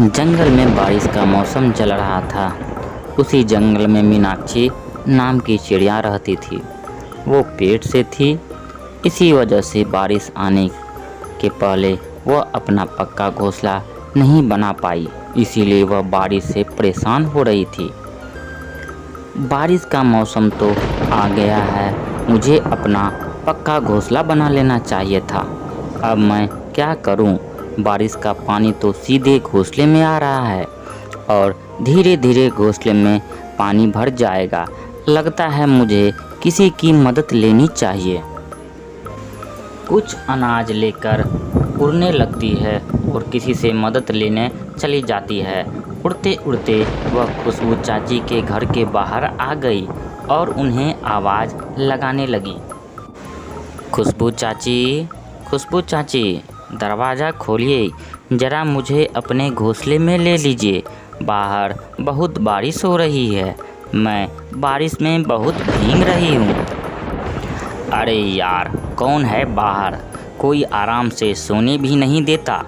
जंगल में बारिश का मौसम चल रहा था। उसी जंगल में मीनाक्षी नाम की चिड़िया रहती थी। वो पेट से थी, इसी वजह से बारिश आने के पहले वह अपना पक्का घोंसला नहीं बना पाई, इसीलिए वह बारिश से परेशान हो रही थी। बारिश का मौसम तो आ गया है, मुझे अपना पक्का घोंसला बना लेना चाहिए था। अब मैं क्या करूं? बारिश का पानी तो सीधे घोंसले में आ रहा है और धीरे धीरे घोंसले में पानी भर जाएगा। लगता है मुझे किसी की मदद लेनी चाहिए। कुछ अनाज लेकर उड़ने लगती है और किसी से मदद लेने चली जाती है। उड़ते उड़ते वह खुशबू चाची के घर के बाहर आ गई और उन्हें आवाज़ लगाने लगी। खुशबू चाची, दरवाज़ा खोलिए, ज़रा मुझे अपने घोंसले में ले लीजिए। बाहर बहुत बारिश हो रही है, मैं बारिश में बहुत भीग रही हूँ। अरे यार, कौन है बाहर? कोई आराम से सोने भी नहीं देता।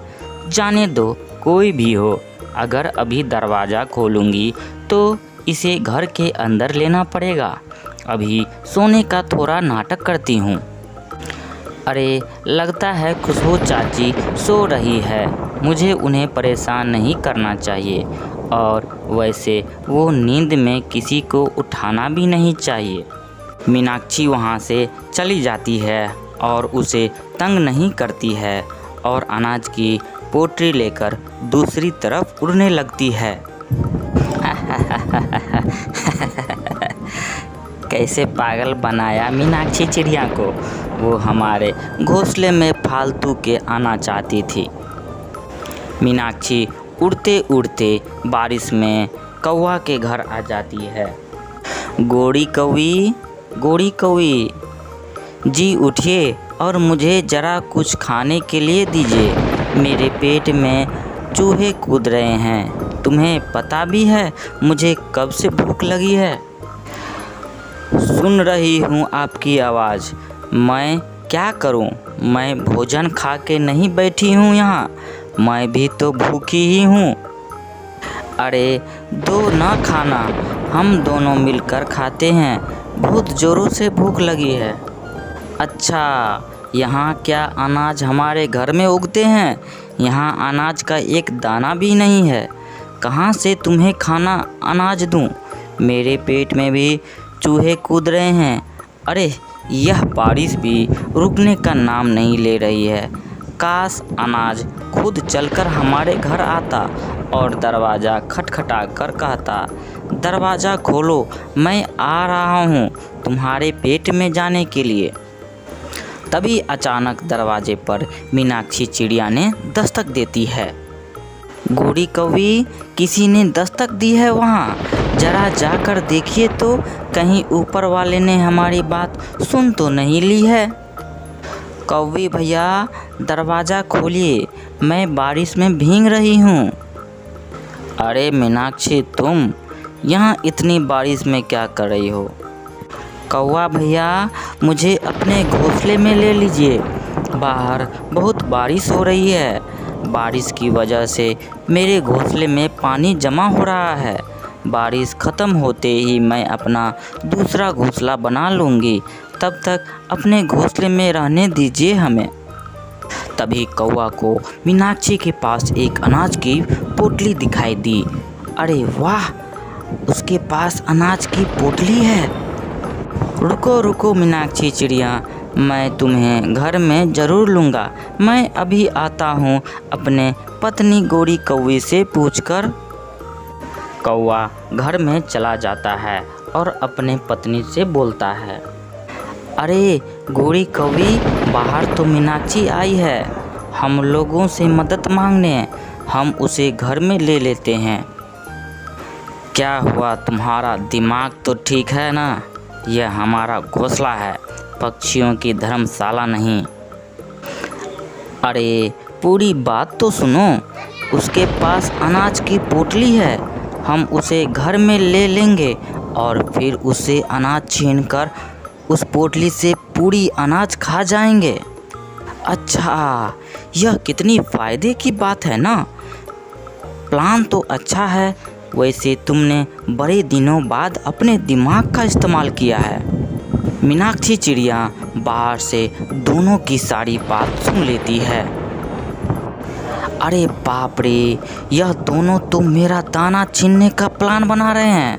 जाने दो, कोई भी हो, अगर अभी दरवाज़ा खोलूँगी तो इसे घर के अंदर लेना पड़ेगा। अभी सोने का थोड़ा नाटक करती हूँ। अरे, लगता है खुशबू चाची सो रही है, मुझे उन्हें परेशान नहीं करना चाहिए और वैसे वो नींद में किसी को उठाना भी नहीं चाहिए। मीनाक्षी वहाँ से चली जाती है और उसे तंग नहीं करती है और अनाज की पोटली लेकर दूसरी तरफ उड़ने लगती है। कैसे पागल बनाया मीनाक्षी चिड़िया को, वो हमारे घोंसले में फालतू के आना चाहती थी। मीनाक्षी उड़ते उड़ते बारिश में कौवा के घर आ जाती है। गोड़ी कौवी जी, उठिए और मुझे ज़रा कुछ खाने के लिए दीजिए। मेरे पेट में चूहे कूद रहे हैं। तुम्हें पता भी है मुझे कब से भूख लगी है? सुन रही हूँ आपकी आवाज़। मैं क्या करूँ? मैं भोजन खा के नहीं बैठी हूँ यहाँ, मैं भी तो भूखी ही हूँ। अरे दो ना खाना, हम दोनों मिलकर खाते हैं, बहुत ज़ोरों से भूख लगी है। अच्छा, यहाँ क्या अनाज हमारे घर में उगते हैं? यहाँ अनाज का एक दाना भी नहीं है। कहाँ से तुम्हें खाना अनाज दूँ? मेरे पेट में भी चूहे कूद रहे हैं। अरे, यह बारिश भी रुकने का नाम नहीं ले रही है। काश अनाज खुद चलकर हमारे घर आता और दरवाज़ा खटखटा कर कहता, दरवाज़ा खोलो, मैं आ रहा हूँ तुम्हारे पेट में जाने के लिए। तभी अचानक दरवाजे पर मीनाक्षी चिड़िया ने दस्तक देती है। गोड़ी कौवी, किसी ने दस्तक दी है वहाँ, जरा जाकर देखिए तो, कहीं ऊपर वाले ने हमारी बात सुन तो नहीं ली है। कौवी भैया, दरवाज़ा खोलिए, मैं बारिश में भीग रही हूँ। अरे मीनाक्षी, तुम यहाँ इतनी बारिश में क्या कर रही हो? कौवा भैया, मुझे अपने घोंसले में ले लीजिए, बाहर बहुत बारिश हो रही है। बारिश की वजह से मेरे घोंसले में पानी जमा हो रहा है। बारिश ख़त्म होते ही मैं अपना दूसरा घोंसला बना लूँगी, तब तक अपने घोंसले में रहने दीजिए हमें। तभी कौवा को मीनाक्षी के पास एक अनाज की पोटली दिखाई दी। अरे वाह, उसके पास अनाज की पोटली है। रुको मीनाक्षी चिड़िया, मैं तुम्हें घर में ज़रूर लूँगा। मैं अभी आता हूँ अपने पत्नी गोड़ी कौवी से पूछकर। कौवा घर में चला जाता है और अपने पत्नी से बोलता है, अरे गोड़ी कौवी, बाहर तो मीनाक्षी आई है, हम लोगों से मदद मांगने, हम उसे घर में ले लेते हैं। क्या हुआ, तुम्हारा दिमाग तो ठीक है ना? यह हमारा घोंसला है, पक्षियों की धर्मशाला नहीं। अरे पूरी बात तो सुनो, उसके पास अनाज की पोटली है, हम उसे घर में ले लेंगे और फिर उससे अनाज छीनकर उस पोटली से पूरी अनाज खा जाएंगे। अच्छा, यह कितनी फ़ायदे की बात है ना। प्लान तो अच्छा है, वैसे तुमने बड़े दिनों बाद अपने दिमाग का इस्तेमाल किया है। मीनाक्षी चिड़िया बाहर से दोनों की सारी बात सुन लेती है। अरे बाप रे, यह दोनों तो मेरा दाना छीनने का प्लान बना रहे हैं।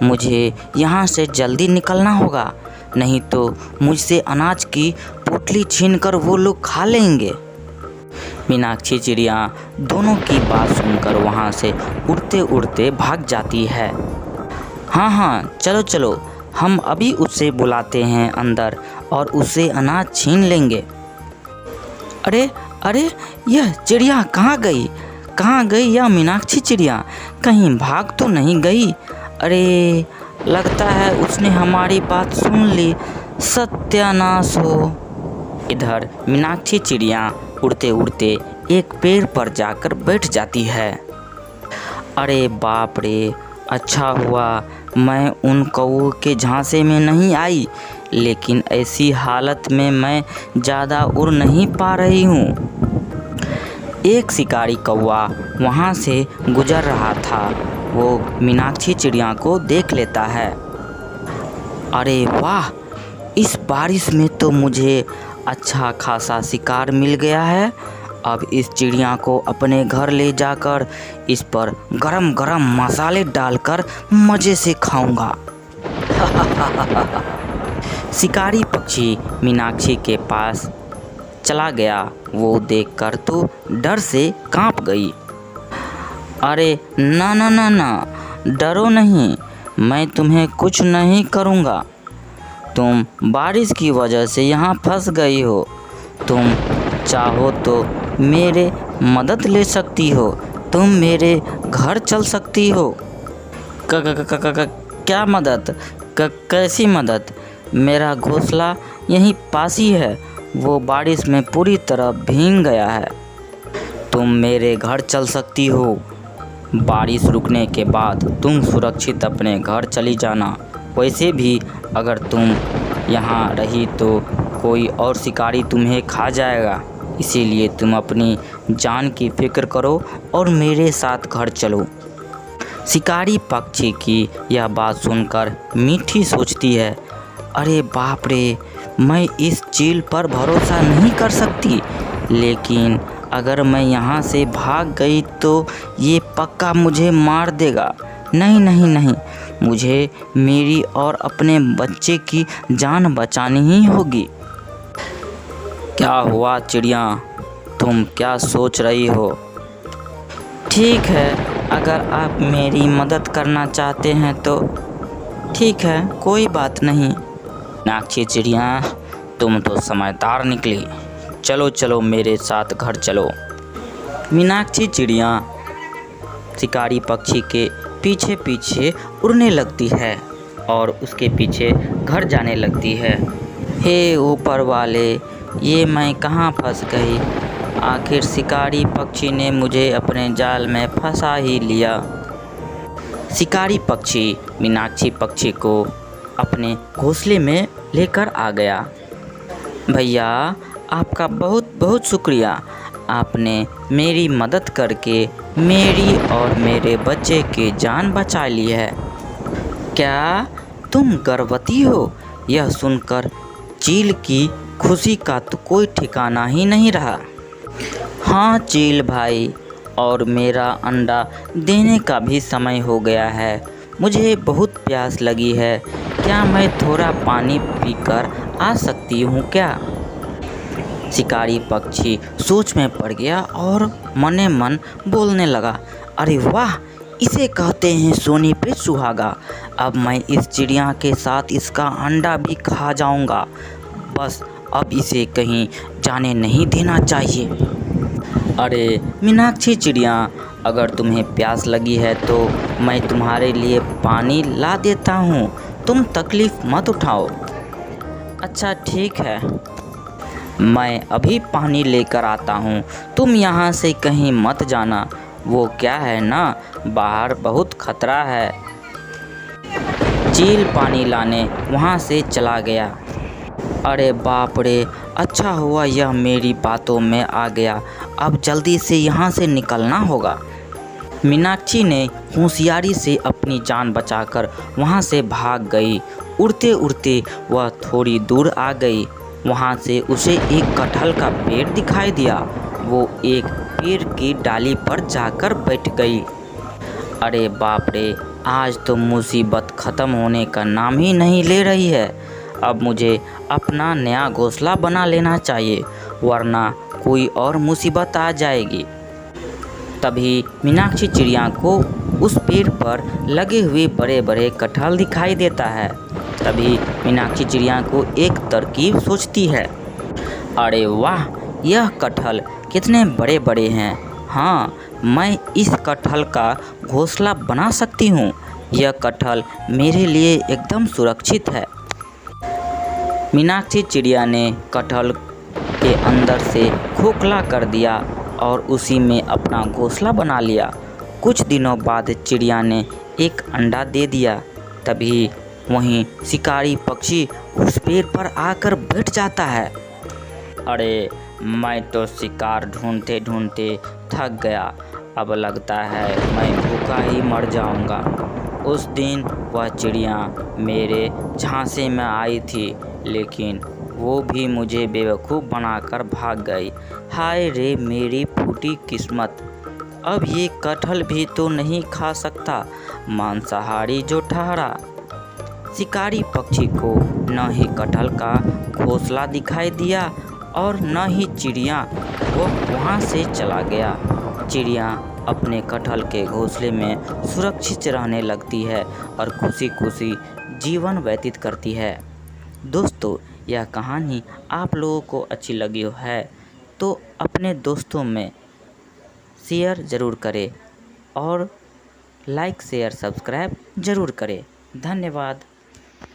मुझे यहाँ से जल्दी निकलना होगा, नहीं तो मुझसे अनाज की पोटली छीनकर वो लोग खा लेंगे। मीनाक्षी चिड़िया दोनों की बात सुनकर वहाँ से उड़ते उड़ते भाग जाती है। हाँ, चलो चलो, हम अभी उसे बुलाते हैं अंदर और उसे अनाज छीन लेंगे। अरे, यह चिड़िया कहाँ गई यह मीनाक्षी चिड़िया? कहीं भाग तो नहीं गई? अरे, लगता है उसने हमारी बात सुन ली। सत्यानाश हो। इधर मीनाक्षी चिड़िया उड़ते उड़ते एक पेड़ पर जाकर बैठ जाती है। अरे बाप रे, अच्छा हुआ मैं उन कौओं के झांसे में नहीं आई, लेकिन ऐसी हालत में मैं ज़्यादा उड़ नहीं पा रही हूँ। एक शिकारी कौवा वहाँ से गुजर रहा था। वो मीनाक्षी चिड़िया को देख लेता है। अरे वाह, इस बारिश में तो मुझे अच्छा खासा शिकार मिल गया है। अब इस चिड़िया को अपने घर ले जाकर इस पर गरम गरम मसाले डालकर मज़े से खाऊंगा। शिकारी पक्षी मीनाक्षी के पास चला गया। वो देखकर तो डर से कांप गई। अरे ना, डरो नहीं, मैं तुम्हें कुछ नहीं करूँगा। तुम बारिश की वजह से यहाँ फंस गई हो। तुम चाहो तो मेरे मदद ले सकती हो। तुम मेरे घर चल सकती हो। क्या मदद? कैसी मदद? मेरा घोंसला यहीं पास ही है, वो बारिश में पूरी तरह भीग गया है। तुम मेरे घर चल सकती हो। बारिश रुकने के बाद तुम सुरक्षित अपने घर चली जाना। वैसे भी अगर तुम यहाँ रही तो कोई और शिकारी तुम्हें खा जाएगा, इसीलिए तुम अपनी जान की फिक्र करो और मेरे साथ घर चलो। शिकारी पक्षी की यह बात सुनकर मीठी सोचती है। अरे बाप रे, मैं इस चील पर भरोसा नहीं कर सकती, लेकिन अगर मैं यहाँ से भाग गई तो ये पक्का मुझे मार देगा। नहीं, मुझे मेरी और अपने बच्चे की जान बचानी ही होगी। क्या हुआ चिड़िया, तुम क्या सोच रही हो? ठीक है, अगर आप मेरी मदद करना चाहते हैं तो ठीक है, कोई बात नहीं। मीनाक्षी चिड़िया, तुम तो समझदार निकली। चलो मेरे साथ घर चलो। मीनाक्षी चिड़िया शिकारी पक्षी के पीछे पीछे उड़ने लगती है और उसके पीछे घर जाने लगती है। हे ऊपर वाले, ये मैं कहाँ फंस गई? आखिर शिकारी पक्षी ने मुझे अपने जाल में फंसा ही लिया। शिकारी पक्षी मीनाक्षी पक्षी को अपने घोंसले में लेकर आ गया। भैया, आपका बहुत बहुत शुक्रिया। आपने मेरी मदद करके मेरी और मेरे बच्चे की जान बचा ली है। क्या तुम गर्भवती हो? यह सुनकर चील की खुशी का तो कोई ठिकाना ही नहीं रहा। हाँ चील भाई, और मेरा अंडा देने का भी समय हो गया है। मुझे बहुत प्यास लगी है। क्या मैं थोड़ा पानी पीकर आ सकती हूँ क्या? शिकारी पक्षी सोच में पड़ गया और मने मन बोलने लगा। अरे वाह, इसे कहते हैं सोने पे सुहागा। अब मैं इस चिड़िया के साथ इसका अंडा भी खा जाऊंगा। बस अब इसे कहीं जाने नहीं देना चाहिए। अरे मीनाक्षी चिड़िया, अगर तुम्हें प्यास लगी है तो मैं तुम्हारे लिए पानी ला देता हूँ। तुम तकलीफ़ मत उठाओ। अच्छा ठीक है, मैं अभी पानी लेकर आता हूँ। तुम यहाँ से कहीं मत जाना। वो क्या है ना, बाहर बहुत खतरा है। चील पानी लाने वहाँ से चला गया। अरे बाप रे, अच्छा हुआ यह मेरी बातों में आ गया। अब जल्दी से यहाँ से निकलना होगा। मीनाक्षी ने होशियारी से अपनी जान बचाकर वहाँ से भाग गई। उड़ते उड़ते वह थोड़ी दूर आ गई। वहाँ से उसे एक कटहल का पेड़ दिखाई दिया। वो एक पेड़ की डाली पर जाकर बैठ गई। अरे बाप रे, आज तो मुसीबत ख़त्म होने का नाम ही नहीं ले रही है। अब मुझे अपना नया घोंसला बना लेना चाहिए, वरना कोई और मुसीबत आ जाएगी। तभी मीनाक्षी चिड़िया को उस पेड़ पर लगे हुए बड़े बड़े कटहल दिखाई देता है। तभी मीनाक्षी चिड़िया को एक तरकीब सोचती है। अरे वाह, यह कटहल कितने बड़े बड़े हैं। हाँ, मैं इस कटहल का घोंसला बना सकती हूँ। यह कटहल मेरे लिए एकदम सुरक्षित है। मीनाक्षी चिड़िया ने कटहल के अंदर से खोखला कर दिया और उसी में अपना घोंसला बना लिया। कुछ दिनों बाद चिड़िया ने एक अंडा दे दिया। तभी वहीं शिकारी पक्षी उस पेड़ पर आकर बैठ जाता है। अरे, मैं तो शिकार ढूंढते ढूंढते थक गया। अब लगता है मैं भूखा ही मर जाऊंगा। उस दिन वह चिड़िया मेरे झांसे में आई थी, लेकिन वो भी मुझे बेवकूफ़ बनाकर भाग गई। हाय रे मेरी फूटी किस्मत, अब ये कटहल भी तो नहीं खा सकता, मांसाहारी जो ठहरा। शिकारी पक्षी को न ही कटहल का घोंसला दिखाई दिया और न ही चिड़िया, वो वहाँ से चला गया। चिड़िया अपने कटहल के घोंसले में सुरक्षित रहने लगती है और खुशी खुशी जीवन व्यतीत करती है। दोस्तों, यह कहानी आप लोगों को अच्छी लगी हो है तो अपने दोस्तों में शेयर ज़रूर करें और लाइक शेयर सब्सक्राइब ज़रूर करें। धन्यवाद।